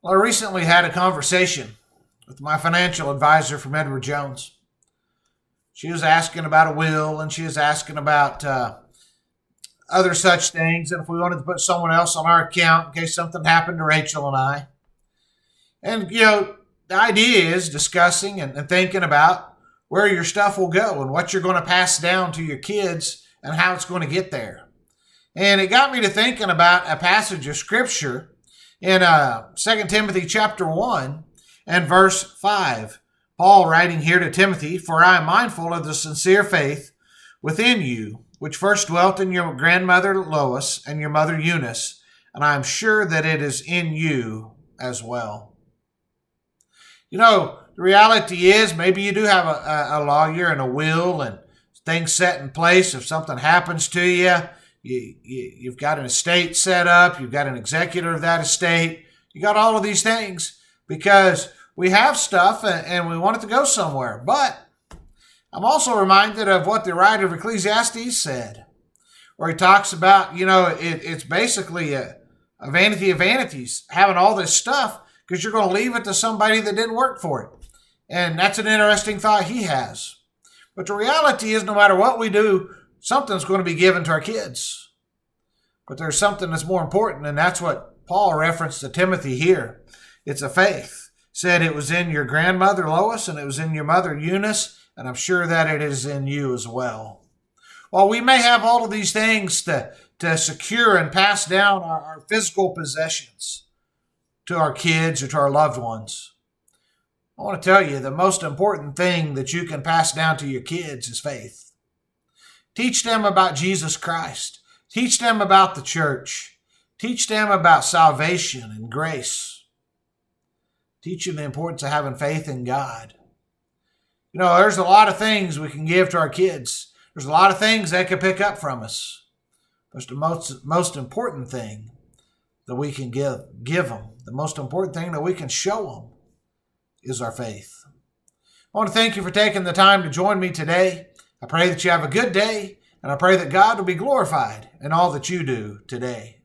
Well, I recently had a conversation with my financial advisor from Edward Jones. She was asking about a will and she was asking about other such things, and if we wanted to put someone else on our account in case something happened to Rachel and I. And, the idea is discussing and thinking about where your stuff will go and what you're going to pass down to your kids and how it's going to get there. And it got me to thinking about a passage of scripture in 2 Timothy chapter 1 and verse 5. Paul writing here to Timothy, "For I am mindful of the sincere faith within you, which first dwelt in your grandmother Lois and your mother Eunice, and I am sure that it is in you as well." The reality is maybe you do have a lawyer and a will and things set in place. If something happens to you, you've got an estate set up. You've got an executor of that estate. You got all of these things because we have stuff and we want it to go somewhere. But I'm also reminded of what the writer of Ecclesiastes said, where he talks about, it's basically a vanity of vanities, having all this stuff because you're going to leave it to somebody that didn't work for it. And that's an interesting thought he has. But the reality is no matter what we do, something's going to be given to our kids. But there's something that's more important, and that's what Paul referenced to Timothy here. It's a faith. Said it was in your grandmother Lois and it was in your mother Eunice, and I'm sure that it is in you as well. While we may have all of these things to secure and pass down our physical possessions to our kids or to our loved ones, I want to tell you the most important thing that you can pass down to your kids is faith. Teach them about Jesus Christ. Teach them about the church. Teach them about salvation and grace. Teach them the importance of having faith in God. There's a lot of things we can give to our kids. There's a lot of things they can pick up from us. But the most important thing that we can give them, the most important thing that we can show them is our faith. I want to thank you for taking the time to join me today. I pray that you have a good day, and I pray that God will be glorified in all that you do today.